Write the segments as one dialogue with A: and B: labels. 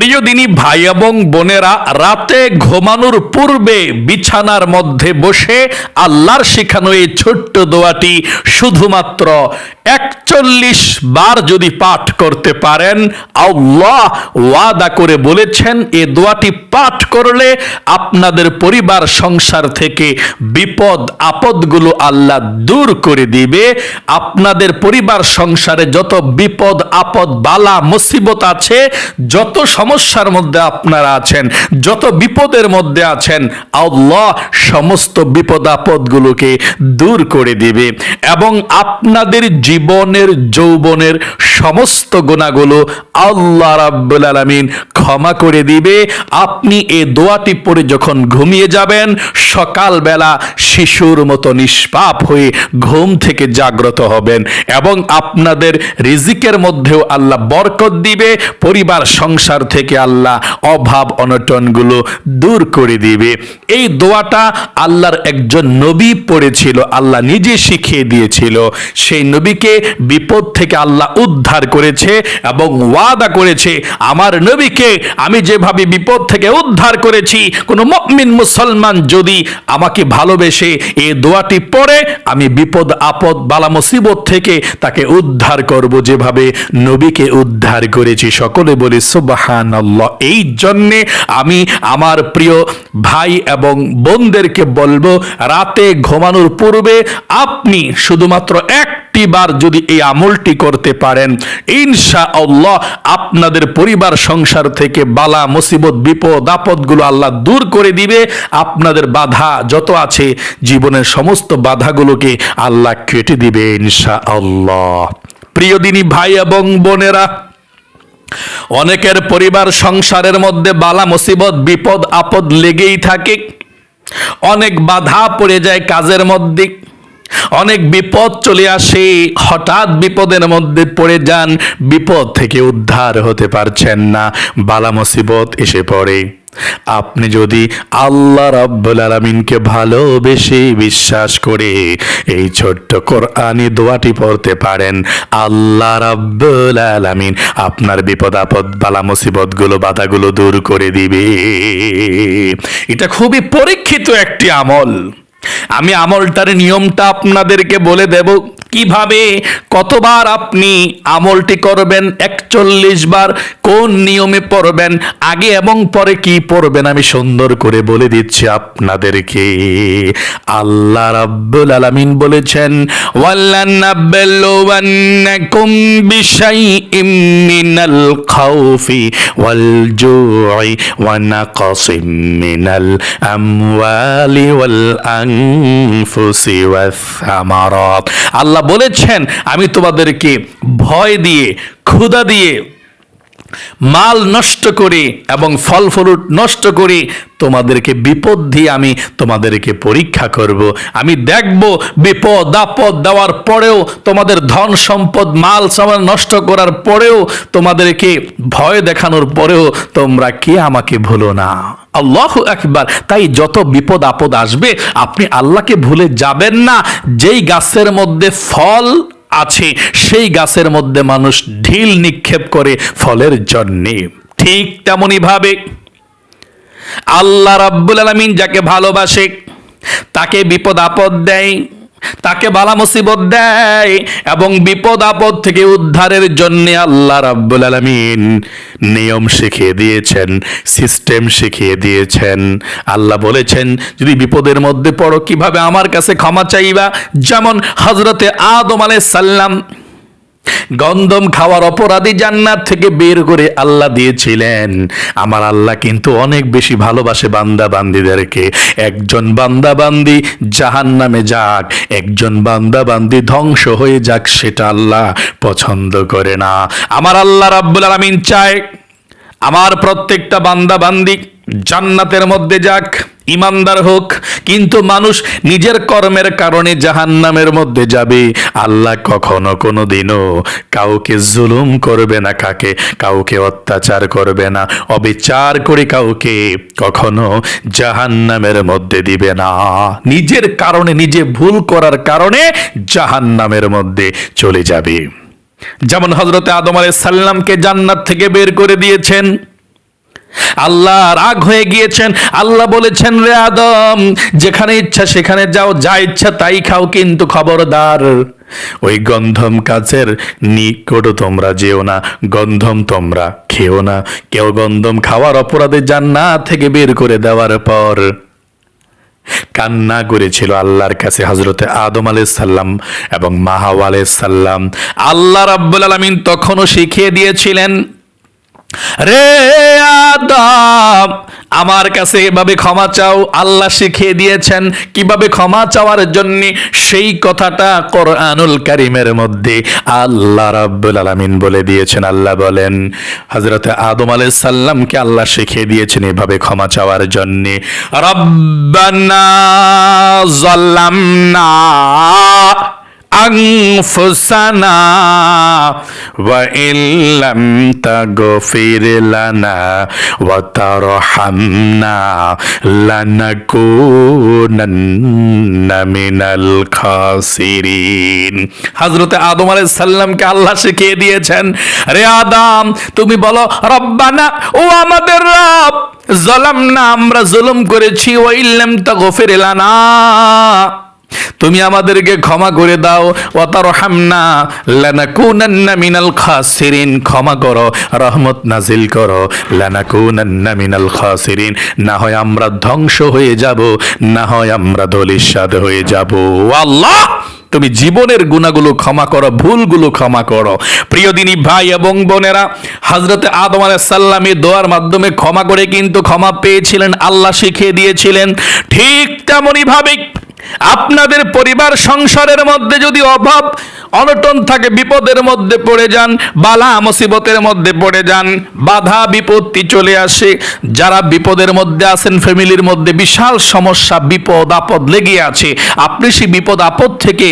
A: প্রিয় দিনী ভাই এবং বোনেরা, রাতে ঘুমানোর পূর্বে বিছানার মধ্যে বসে আল্লাহর শেখানো এই ছোট্ট দোয়াটি শুধুমাত্র ৪১ বার যদি পাঠ করতে পারেন, আল্লাহ ওয়াদা করে বলেছেন এই দোয়াটি পাঠ করলে আপনাদের পরিবার সংসার থেকে বিপদ আপদগুলো আল্লাহ দূর করে দিবে। আপনাদের পরিবার সংসারে যত বিপদ আপদ বালা মুসিবত আছে, যত সমস্যার মধ্যে আপনারা আছেন, যত বিপদের মধ্যে আছেন, আল্লাহ সমস্ত বিপদ আপদগুলোকে দূর করে দিবে এবং আপনাদের জীবনের যৌবনের সমস্ত গুনাহগুলো আল্লাহ রাব্বুল আলামিন ক্ষমা করে দিবে। আপনি এই দোয়াটি পড়ে যখন ঘুমিয়ে যাবেন, সকালবেলা শিশুর মতো নিষ্পাপ হয়ে ঘুম থেকে জাগ্রত হবেন এবং আপনাদের রিজিকের মধ্যেও আল্লাহ বরকত দিবে। পরিবার সংসার থেকে আল্লাহ অভাব অনটনগুলো দূর করে দিবে। এই দোয়াটা আল্লাহর একজন নবী পড়েছিল, আল্লাহ নিজে শিখিয়ে দিয়েছিল। সেই নবীকে বিপদ থেকে আল্লাহ উদ্ধার করেছে এবং ওয়াদা করেছে, আমার নবীকে আমি যেভাবে বিপদ থেকে উদ্ধার করেছি, কোনো মুমিন মুসলমান যদি আমাকে ভালোবেসে এই দোয়াটি পড়ে, আমি বিপদ আপদ বালা মুসিবত থেকে তাকে উদ্ধার করব যেভাবে নবীকে উদ্ধার করেছি। সকলে বলি সুবহানাল্লাহ। এই জন্যে আমি আমার প্রিয় ভাই এবং বোনদেরকে বলবো, রাতে ঘুমানোর পূর্বে আপনি শুধুমাত্র একটি বার যদি এই আমলটি করতে পারেন, ইনশাআল্লাহ আপনাদের পরিবার সংসার থেকে বালা মুসিবত বিপদ আপদগুলো আল্লাহ দূর করে দিবে। আপনাদের বাধা যত আছে জীবনের সমস্ত বাধাগুলোকে আল্লাহ কেটে দিবে ইনশাআল্লাহ। প্রিয় দিনী ভাই এবং বোনেরা, অনেকের পরিবার সংসারের মধ্যে বালা মুসিবত বিপদ আপদ লেগেই থাকে। অনেক বাধা পড়ে যায় কাজের মধ্যে, অনেক বিপদ চলে আসে, হঠাৎ বিপদের মধ্যে পড়ে যান, বিপদ থেকে উদ্ধার হতে পারছেন না, বালা মুসিবত এসে পড়ে। আপনি যদি আল্লাহ রাব্বুল আলামিনকে ভালোবেসে বিশ্বাস করে এই ছোট্ট কোরআনি দোয়াটি পড়তে পারেন, আল্লাহ রাব্বুল আলামিন আপনার বিপদ আপদ বালা মুসিবতগুলো বাধাগুলো দূর করে দিবে। এটা খুবই পরীক্ষিত একটি আমল। আমি আমলটার নিয়মটা আপনাদেরকে বলে দেব কিভাবে, কতবার আপনি আমলটি করবেন। ৪১ বার কোন নিয়মে পড়বেন, আগে এবং পরে কি পড়বেন আমি সুন্দর করে বলে দিচ্ছি আপনাদেরকে। আল্লাহ রাব্বুল আলামিন বলেছেন, ওয়ালানাবলুওয়ান্নাকুম বিশাইইম মিনাল খাউফি ওয়াল জুই ওয়া নাকসিম মিনাল আমওয়ালি ওয়াল আনফুসি ওয়াস সামারাত। আল্লাহ বলেছেন, আমি তোমাদেরকে ভয় দিয়ে, ক্ষুধা দিয়ে, মাল নষ্ট করে এবং ফল ফ্রুট নষ্ট করে তোমাদেরকে বিপদ দিয়ে আমি তোমাদেরকে পরীক্ষা করব। আমি দেখব বিপদ আপদ দেওয়ার পরেও, তোমাদের ধন সম্পদ মাল সামান নষ্ট করার পরেও, তোমাদেরকে ভয় দেখানোর পরেও তোমরা কে আমাকে ভুলো না। আল্লাহু আকবার। তাই যত বিপদ আপদ আসবে আপনি আল্লাহকে ভুলে যাবেন না। যেই গাছের মধ্যে ফল আছে সেই গাছের মধ্যে মানুষ ঢিল নিক্ষেপ করে ফলের জন্যে, ঠিক তেমনি ভাবে আল্লাহ রাব্বুল আলামিন যাকে ভালোবাসে তাকে বিপদ আপদ দেয়, তাকে বালা মুসিবত দেয় এবং বিপদ আপদ থেকে উদ্ধারের জন্য আল্লাহ রাব্বুল আলামিন নিয়ম শিখিয়ে দিয়েছেন, সিস্টেম শিখিয়ে দিয়েছেন। আল্লাহ বলেছেন, যদি বিপদের মধ্যে পড়ো কিভাবে আমার কাছে ক্ষমা চাইবা। যেমন হযরতে আদম আলাইহিস সালাম গন্ধম খাওয়ার অপরাধী জান্নাত থেকে বের করে আল্লাহ দিয়েছিলেন। আমার আল্লাহ কিন্তু অনেক বেশি ভালোবাসে বান্দা বান্দীদেরকে। একজন বান্দা বান্দি জাহান্নামে যাক, একজন বান্দা বান্দি ধ্বংস হয়ে যাক, সেটা আল্লাহ পছন্দ করে না। আমার আল্লাহ রাব্বুল আলামিন চায় আমার প্রত্যেকটা বান্দা বান্দি জান্নাতের মধ্যে যাক, ইমানদার হোক। কিন্তু মানুষ নিজের কর্মের কারণে জাহান্নামের মধ্যে যাবে। আল্লাহ কখনো কোনোদিনও কাউকে জুলুম করবে না, কাউকে অত্যাচার করবে না, অবিচার করে কাউকে কখনো জাহান্নামের মধ্যে দিবে না। নিজের কারণে, নিজে ভুল করার কারণে জাহান্নামের মধ্যে চলে যাবে। যেমন হযরতে আদম আলাইহিস সালামকে জান্নাত থেকে বের করে দিয়েছেন, আল্লাহ রাগ হয়ে গিয়েছেন। আল্লাহ বলেছেন, রে আদম, যেখানে ইচ্ছা সেখানে যাও, যা ইচ্ছা তাই খাও, কিন্তু খবরদার ওই গন্ধম গাছের নিকট তোমরা যেও না, গন্ধম তোমরা খেও না। কেউ গন্ধম খাওয়ার অপরাধে জান্নাত থেকে বের করে দেওয়ার পর কান্না করেছিল আল্লাহর কাছে হযরতে আদম আলাইহিস সালাম এবং মা হাওয়া আলাইহিস সালাম। আল্লাহ রাব্বুল আলামিন তখনও শিখিয়ে দিয়েছিলেন, রে আদম, আমার কাছে এভাবে ক্ষমা চাও। আল্লাহ শিখিয়ে দিয়েছেন কিভাবে ক্ষমা চাওয়ার জন্য। সেই কথাটা কোরআনুল কারীমের মধ্যে আল্লাহ রাব্বুল আলামিন বলে দিয়েছেন। আল্লাহ বলেন, হযরত আদম আলাইহিস সালামকে আল্লাহ শিখিয়ে দিয়েছেন এভাবে ক্ষমা চাওয়ার জন্য। রব্বানা যালামনা আনফুসানা ওয়া ইল্লাম তাগফির লানা ওয়া তারহামনা লানাকুনান্না মিনাল খাসিরিন। হযরত আদম আলাইহিস সালামকে আল্লাহ শিখিয়ে দিয়েছেন, রে আদম, তুমি বলো, রব্বানা, ও আমাদের রব, যালামনা, আমরা জুলুম করেছি, ওয়া ইল্লাম তাগফির লানা, তুমি আমাদেরকে ক্ষমা করে দাও, ওয়া তারহামনা লানাকুনান্না মিনাল খাসিরিন, ক্ষমা করো, রহমত নাজিল করো, লানাকুনান্না মিনাল খাসিরিন, না হয় আমরা ধ্বংস হয়ে যাব, না হয় আমরা ধলিস্বাদ হয়ে যাব। আল্লাহ, তুমি জীবনের গুনাহগুলো ক্ষমা করো, ভুলগুলো ক্ষমা করো। প্রিয় দিনী ভাই এবং বোনেরা, হযরত আদম আলাইহিস সালামের দোয়ার মাধ্যমে ক্ষমা করে কিন্তু ক্ষমা পেয়েছিলেন, আল্লাহ শিখিয়ে দিয়েছিলেন। ঠিক তেমনি ভাবে আপনাদের পরিবার সংসারের মধ্যে যদি অভাব অনটন থাকে, বিপদের মধ্যে পড়ে যান, বালা মুসিবতের মধ্যে পড়ে যান, বাধা বিপত্তি চলে আসে, যারা বিপদের মধ্যে আছেন, ফ্যামিলির মধ্যে বিশাল সমস্যা, বিপদ আপদ লেগে আছে, আপনি সেই বিপদ আপদ থেকে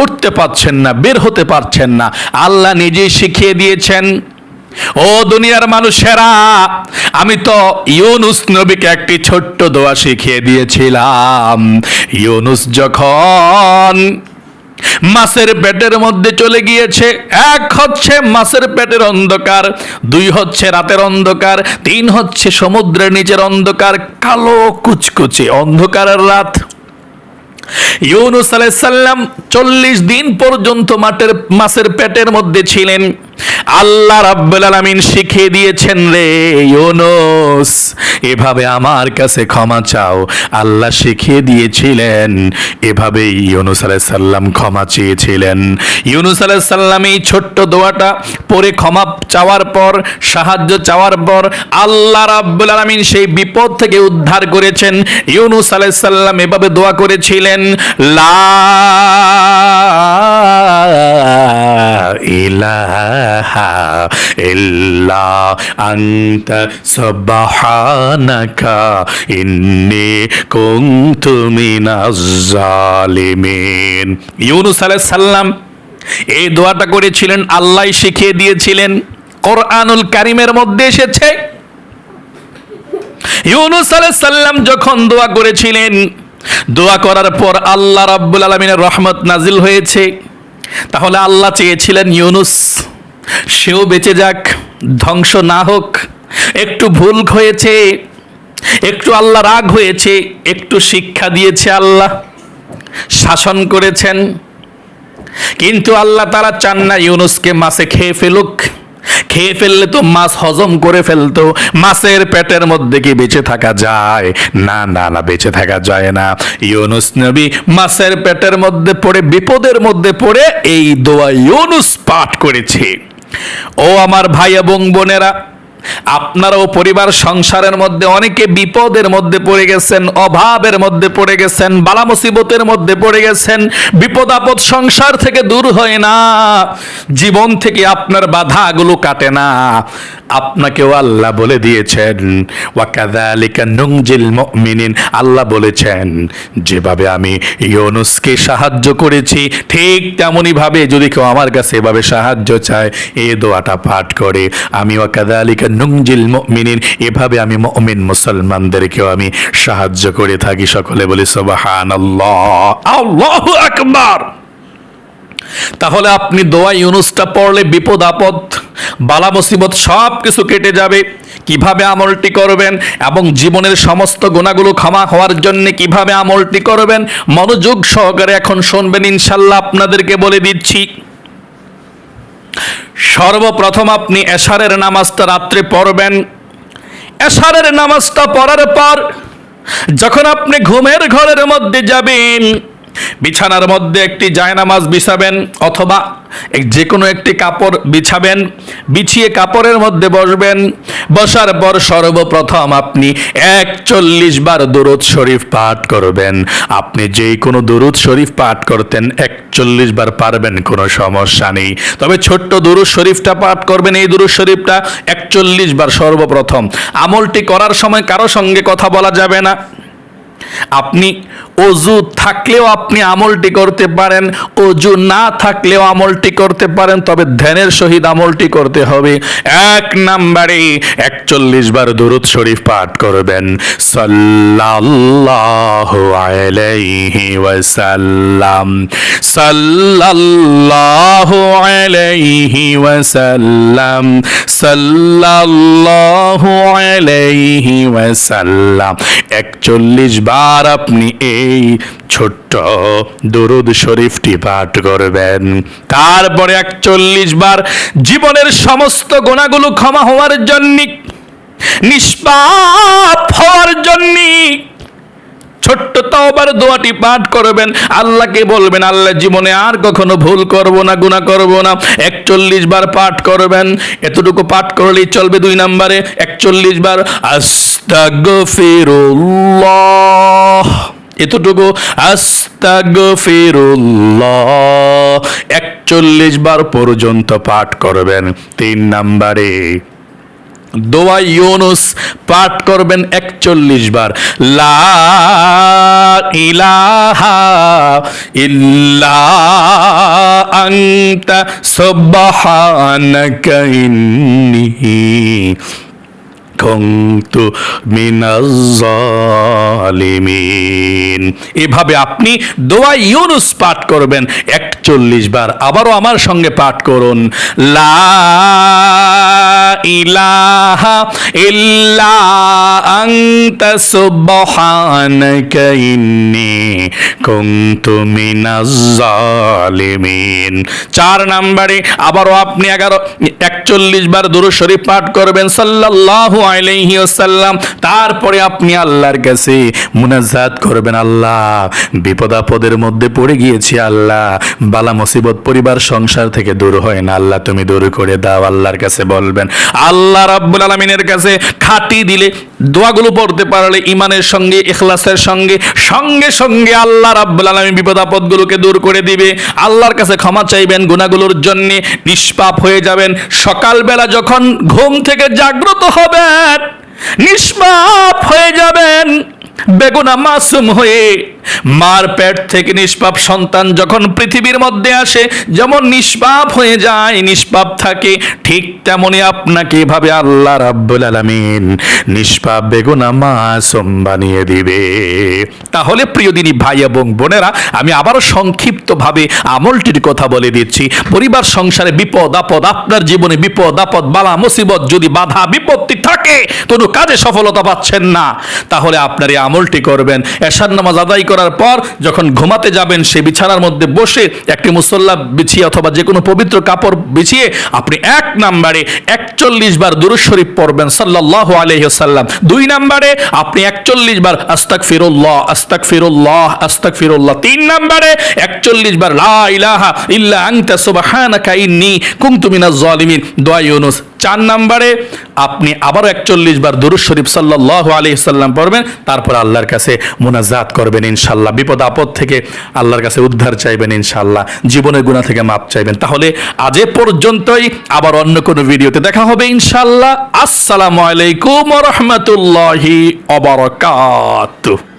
A: উঠতে পারছেন না, বের হতে পারছেন না, আল্লাহ নিজেই শিখিয়ে দিয়েছেন। ও দুনিয়ার মানুষেরা, আমি তো ইউনুস নবীকে একটি ছোট্ট দোয়া শিখিয়ে দিয়েছিলাম। ইউনুস যখন মাছের পেটের মধ্যে চলে গিয়েছে, এক হচ্ছে মাছের পেটের অন্ধকার, দুই হচ্ছে রাতের অন্ধকার, তিন হচ্ছে সমুদ্রের নিচের অন্ধকার, কালো কুচকুচে অন্ধকারের রাত। ইউনুস আলাইহিস সালাম 40 দিন পর্যন্ত মাছের পেটের মধ্যে ছিলেন। আল্লাহ রাব্বুল আলামিন শিখিয়ে দিয়েছেন, রে ইউনুস, এভাবে আমার কাছে ক্ষমা চাও। আল্লাহ শিখিয়ে দিয়েছিলেন, এভাবে ইউনুস আলাইহিস সালাম ক্ষমা চেয়েছিলেন। ইউনুস আলাইহিস সালাম এই ছোট্ট দোয়াটা পরে ক্ষমা চাওয়ার পর, সাহায্য চাওয়ার পর আল্লাহ রাব্বুল আলামিন সেই বিপদ থেকে উদ্ধার করেছেন। ইউনুস আলাইহিস সালাম এভাবে দোয়া করেছিলেন, লা ইলাহা ইল্লা আনতা সুবহানাকা ইন্নী কুনতু মিনাজ জালিমিন। ইউনুস আলাইহিস সালাম এই দোয়াটা করেছিলেন, আল্লাহ শিখিয়ে দিয়েছিলেন, কোরআনুল কারীমের মধ্যে এসেছে। ইউনুস আলাইহিস সালাম যখন দোয়া করেছিলেন, দোয়া করার পর আল্লাহ রাব্বুল আলামিনের রহমত নাজিল হয়েছে। তাহলে আল্লাহ চেয়েছিলেন ইউনুস সেও বেঁচে যাক, ধ্বংস না হোক। একটু ভুল হয়েছে, একটু আল্লাহ রাগ হয়েছে, একটু শিক্ষা দিয়েছে আল্লাহ, শাসন করেছেন, কিন্তু আল্লাহ তাআলা চান না ইউনুসকে মাছে খেয়ে ফেলুক। খেয়ে ফেললে তো মাছ হজম করে ফেলতো, মাছের পেটের মধ্যে কি বেঁচে থাকা যায়? না না না, বেঁচে থাকা যায় না। ইউনুস নবী মাছের পেটের মধ্যে পড়ে, বিপদের মধ্যে পড়ে এই দোয়া ইউনুস পাঠ করেছে। ও আমার ভাই এবং বোনেরা, আপনারাও পরিবার সংসারের মধ্যে অনেকে বিপদের মধ্যে পড়ে গেছেন, অভাবের মধ্যে পড়ে গেছেন, বালা মুসিবতের মধ্যে পড়ে গেছেন, বিপদ আপদ সংসার থেকে দূর হয় না, জীবন থেকে আপনার বাধাগুলো কাটে না। আপনাকেও আল্লাহ বলে দিয়েছেন, ওয়া কাযালিকা নুনজিল মুমিনিন, আল্লাহ বলেছেন যেভাবে আমি ইউনুসকে সাহায্য করেছি, ঠিক তেমনি ভাবে যদি কেউ আমার কাছে এভাবে সাহায্য চায়, এই দোয়াটা পাঠ করে, আমি ওয়া কাযালিকা নুনজিল মুমিনিন, এভাবে আমি মুমিন মুসলমানদেরকেও আমি সাহায্য করে থাকি। সকলে বলি সুবহানাল্লাহ, আল্লাহু আকবার। তাহলে আপনি দোয়া ইউনুসটা পড়লে বিপদ আপদ বালা মুসিবত সব কিছু কেটে যাবে। কিভাবে আমলটি করবেন এবং জীবনের সমস্ত গুনাহগুলো ক্ষমা হওয়ার জন্য কিভাবে আমলটি করবেন, মনোযোগ সহকারে এখন শুনবেন ইনশাল্লাহ। আপনাদেরকে বলে দিচ্ছি, সর্বপ্রথম আপনি এশারের নামাজটা রাত্রে পড়বেন। এশারের নামাজটা পড়ার পর যখন আপনি ঘুমের ঘরের মধ্যে যাবেন, বিছানার মধ্যে একটি জায়নামাজ বিছাবেন অথবা যে কোনো একটি কাপড় বিছাবেন, বিছিয়ে কাপড়ের মধ্যে বসবেন। বসার পর সর্বপ্রথম আপনি 41 বার দুরূদ শরীফ পাঠ করবেন। আপনি যে কোনো দুরূদ শরীফ পাঠ করতেন 41 বার পারবেন, কোনো সমস্যা নেই। তবে ছোট্ট দুরূদ শরীফটা পাঠ করবেন। এই দুরূদ শরীফটা 41 বার সর্বপ্রথম। আমলটি করার সময় কারো সঙ্গে কথা বলা যাবে না। আপনি অজু থাকলেও আপনি আমলটি করতে পারেন, অজু না থাকলেও আমলটি করতে পারেন, তবে ধ্যানের সহিত আমলটি করতে হবে। 1 নম্বরে 41 বার দুরূদ শরীফ পাঠ করবেন, সাল্লাল্লাহু আলাইহি ওয়াসাল্লাম, সাল্লাল্লাহু আলাইহি ওয়াসাল্লাম, সাল্লাল্লাহু আলাইহি ওয়াসাল্লাম। 41 বার আপনি এই ছোট্ট দুরূদ শরীফটি পাঠ করবেন। তারপরে 41 বার জীবনের সমস্ত গুনাহগুলো ক্ষমা হওয়ার জন্য, নিষ্পাপ হওয়ার জন্য ছোট্ট তওবার দোয়াটি পাঠ করবেন। আল্লাহকে বলবেন, আল্লাহ জীবনে আর কখনো ভুল করব না, গুনাহ করব না। 41 বার পাঠ করবেন। এতটুকু পাঠ করলেই চলবে। 2 নম্বরে 41 বার আস্তাগফিরুল্লাহ, এতটুকু আস্তাগফিরুল্লাহ 41 বার পর্যন্ত পাঠ করবেন। 3 নম্বরে দোয়া ইউনুস পাঠ করবেন 41 বার, লা ইলাহা ইল্লা আনতা সুবহানাকা ইন্নী কুনতু মিনাজ জালিমিন। এভাবে আপনি দোয়া ইউনুস পাঠ করবেন 41 বার। আবারও আমার সঙ্গে পাঠ করুন, লা ইলাহা ইল্লা আনতা সুবহানাকা ইন্নী কুনতু মিনাজ জালিমিন। 4 নম্বরে আবারও আপনি 41 বার দুরূদ শরীফ পাঠ করবেন, সাল্লাল্লাহু আলাইহি ওয়াসাল্লাম। তারপরে আপনি আল্লাহর কাছে মুনাজাত করবেন, আল্লাহ বিপদ আপদের মধ্যে পড়ে গিয়েছি, আল্লাহ বালা মুসিবত পরিবার সংসার থেকে দূর হয় না, আল্লাহ তুমি দূর করে দাও। আল্লাহর কাছে বলবেন। আল্লাহ রাব্বুল আলামিনের কাছে খাঁটি দিলে, দোয়াগুলো পড়তে পারলে ইমানের সঙ্গে, ইখলাসের সঙ্গে, সঙ্গে সঙ্গে আল্লাহ রাব্বুল আলামিন বিপদ আপদগুলোকে দূর করে দিবে। আল্লাহর কাছে ক্ষমা চাইবেন গুনাহগুলোর জন্য, নিষ্পাপ হয়ে যাবেন। সকালবেলা যখন ঘুম থেকে জাগ্রত হবেন, নিষ্পাপ হয়ে যাবেন, বেগুনা মাসুম হয়ে। মার পেট থেকে নিষ্পাপ সন্তান যখন পৃথিবীর মধ্যে আসে, যেমন নিষ্পাপ হয়ে যায়, নিষ্পাপ থাকে, ঠিক তেমনি আপনাকে এভাবে আল্লাহ রাব্বুল আলামিন নিষ্পাপ বেগুনা মাসুম বানিয়ে দিবে। তাহলে প্রিয় দিনী ভাই এবং বোনেরা, আমি আবারও সংক্ষিপ্তভাবে আমলটির কথা বলে দিচ্ছি। পরিবার সংসারে বিপদ আপদ, আপনার জীবনে বিপদ আপদ বালা মুসিবত যদি বাধা বিপত্তি থাকে, কোনো কাজে সফলতা পাচ্ছেন না, তাহলে আপনার এই আমলটি করবেন। এশার নামাজ আদায় করার পর যখন ঘুমাতে যাবেন, সেই বিছানার মধ্যে বসে একটি মুসল্লা বিছিয়ে অথবা যে কোনো পবিত্র কাপড় বিছিয়ে আপনি 1 নম্বরে 41 বার দুরূদ শরীফ পড়বেন, সাল্লাল্লাহু আলাইহি ওয়াসাল্লাম। 2 নম্বরে আপনি 41 বার আস্তাগফিরুল্লাহ, আস্তাগফিরুল্লাহ, আস্তাগফিরুল্লাহ। 3 নম্বরে 41 বার লা ইলাহা ইল্লা আনতা সুবহানাকা ইন্নী কুনতু মিনাজ জালিমিন, দোয়া ইউনুস। 4 নম্বরে আপনি আবারও 41 বার দুরূদ শরীফ সাল্লাল্লাহু আলাইহি ওয়াসাল্লাম পড়বেন। তারপর আল্লাহর কাছে মুনাজাত করবেন ইনশাআল্লাহ। বিপদ আপদ থেকে আল্লাহর কাছে উদ্ধার চাইবেন ইনশাআল্লাহ, জীবনের গুনাহ থেকে মাপ চাইবেন। তাহলে আজ এ পর্যন্তই, আবার অন্য কোনো ভিডিওতে দেখা হবে ইনশাআল্লাহ। আসসালামু আলাইকুম ওয়া রাহমাতুল্লাহি ওয়া বারাকাতুহু।